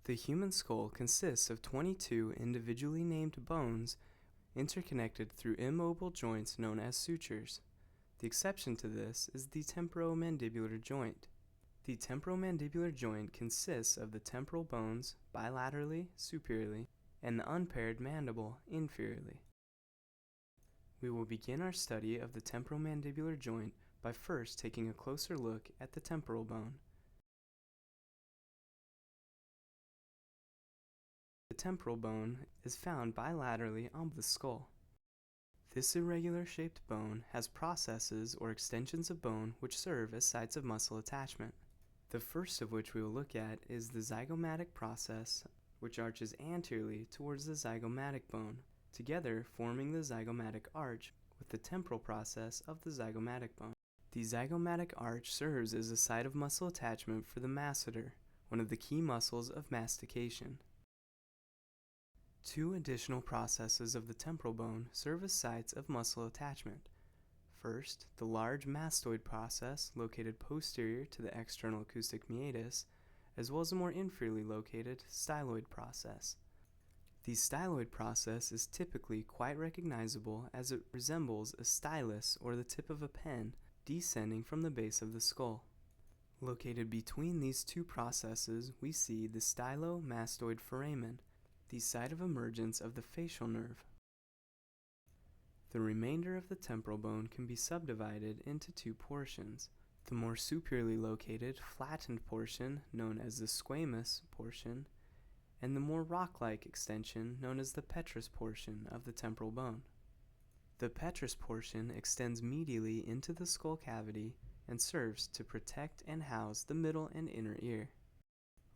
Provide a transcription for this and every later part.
The human skull consists of 22 individually named bones interconnected through immobile joints known as sutures. The exception to this is the temporomandibular joint. The temporomandibular joint consists of the temporal bones bilaterally, superiorly, and the unpaired mandible inferiorly. We will begin our study of the temporomandibular joint by first taking a closer look at the temporal bone. The temporal bone is found bilaterally on the skull. This irregular shaped bone has processes or extensions of bone which serve as sites of muscle attachment. The first of which we will look at is the zygomatic process, which arches anteriorly towards the zygomatic bone, together forming the zygomatic arch with the temporal process of the zygomatic bone. The zygomatic arch serves as a site of muscle attachment for the masseter, one of the key muscles of mastication. Two additional processes of the temporal bone serve as sites of muscle attachment. First, the large mastoid process located posterior to the external acoustic meatus, as well as a more inferiorly located styloid process. The styloid process is typically quite recognizable as it resembles a stylus or the tip of a pen descending from the base of the skull. Located between these two processes, we see the stylomastoid foramen, the site of emergence of the facial nerve. The remainder of the temporal bone can be subdivided into two portions. The more superiorly located, flattened portion, known as the squamous portion, and the more rock-like extension, known as the petrous portion of the temporal bone. The petrous portion extends medially into the skull cavity and serves to protect and house the middle and inner ear.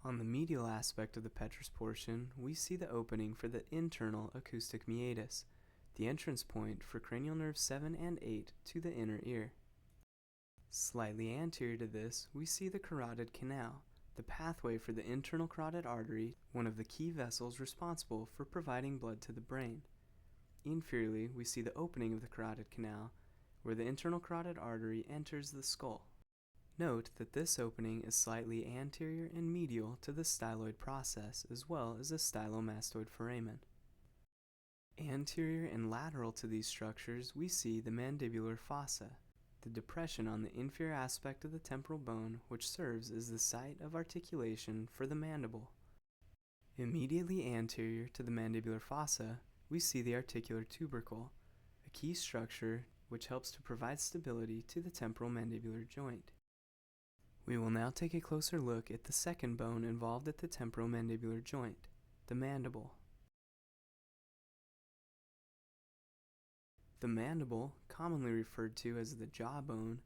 On the medial aspect of the petrous portion, we see the opening for the internal acoustic meatus, the entrance point for cranial nerves 7 and 8 to the inner ear. Slightly anterior to this, we see the carotid canal, the pathway for the internal carotid artery, one of the key vessels responsible for providing blood to the brain. Inferiorly, we see the opening of the carotid canal, where the internal carotid artery enters the skull. Note that this opening is slightly anterior and medial to the styloid process as well as the stylomastoid foramen. Anterior and lateral to these structures, we see the mandibular fossa, the depression on the inferior aspect of the temporal bone which serves as the site of articulation for the mandible. Immediately anterior to the mandibular fossa, we see the articular tubercle, a key structure which helps to provide stability to the temporal mandibular joint. We will now take a closer look at the second bone involved at the temporal mandibular joint, the mandible. The mandible, commonly referred to as the jawbone,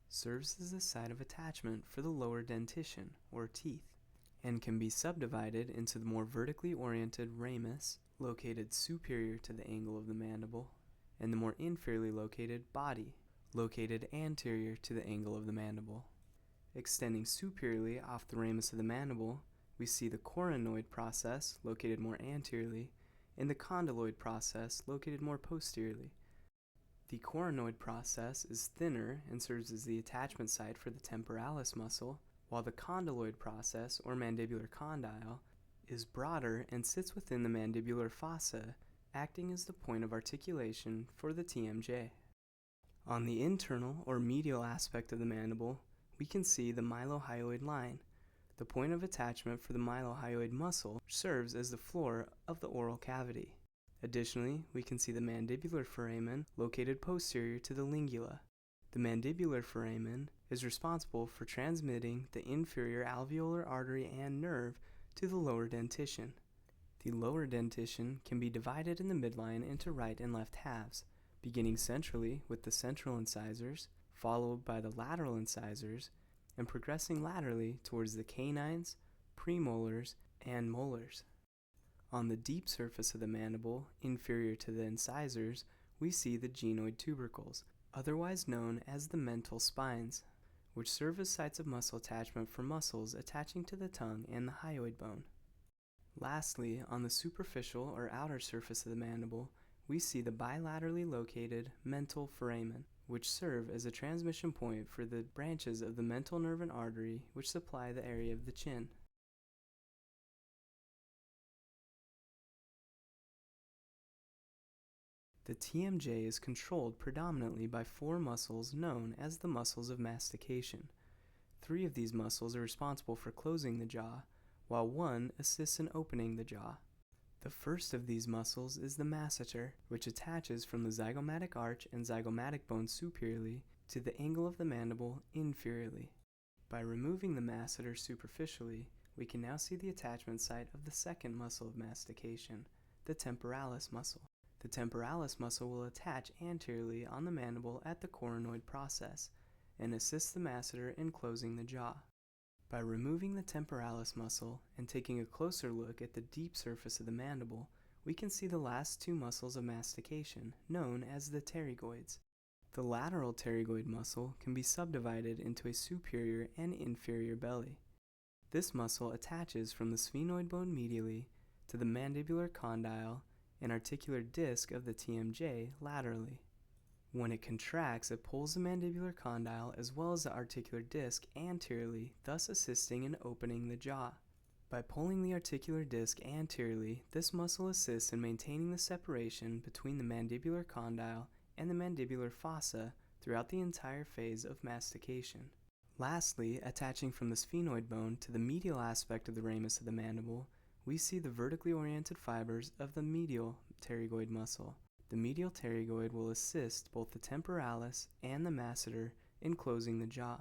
serves as the site of attachment for the lower dentition, or teeth, and can be subdivided into the more vertically oriented ramus, located superior to the angle of the mandible, and the more inferiorly located body, located anterior to the angle of the mandible. Extending superiorly off the ramus of the mandible, we see the coronoid process, located more anteriorly, and the condyloid process, located more posteriorly. The coronoid process is thinner and serves as the attachment site for the temporalis muscle, while the condyloid process, or mandibular condyle, is broader and sits within the mandibular fossa, acting as the point of articulation for the TMJ. On the internal or medial aspect of the mandible, we can see the mylohyoid line, the point of attachment for the mylohyoid muscle, which serves as the floor of the oral cavity. Additionally, we can see the mandibular foramen located posterior to the lingula. The mandibular foramen is responsible for transmitting the inferior alveolar artery and nerve to the lower dentition. The lower dentition can be divided in the midline into right and left halves, beginning centrally with the central incisors, followed by the lateral incisors, and progressing laterally towards the canines, premolars, and molars. On the deep surface of the mandible, inferior to the incisors, we see the genoid tubercles, otherwise known as the mental spines, which serve as sites of muscle attachment for muscles attaching to the tongue and the hyoid bone. Lastly, on the superficial or outer surface of the mandible, we see the bilaterally located mental foramen, which serve as a transmission point for the branches of the mental nerve and artery which supply the area of the chin. The TMJ is controlled predominantly by 4 muscles known as the muscles of mastication. 3 of these muscles are responsible for closing the jaw, while 1 assists in opening the jaw. The first of these muscles is the masseter, which attaches from the zygomatic arch and zygomatic bone superiorly to the angle of the mandible inferiorly. By removing the masseter superficially, we can now see the attachment site of the second muscle of mastication, the temporalis muscle. The temporalis muscle will attach anteriorly on the mandible at the coronoid process and assist the masseter in closing the jaw. By removing the temporalis muscle and taking a closer look at the deep surface of the mandible, we can see the last 2 muscles of mastication, known as the pterygoids. The lateral pterygoid muscle can be subdivided into a superior and inferior belly. This muscle attaches from the sphenoid bone medially to the mandibular condyle and articular disc of the TMJ laterally. When it contracts, it pulls the mandibular condyle as well as the articular disc anteriorly, thus assisting in opening the jaw. By pulling the articular disc anteriorly, this muscle assists in maintaining the separation between the mandibular condyle and the mandibular fossa throughout the entire phase of mastication. Lastly, attaching from the sphenoid bone to the medial aspect of the ramus of the mandible, we see the vertically oriented fibers of the medial pterygoid muscle. The medial pterygoid will assist both the temporalis and the masseter in closing the jaw.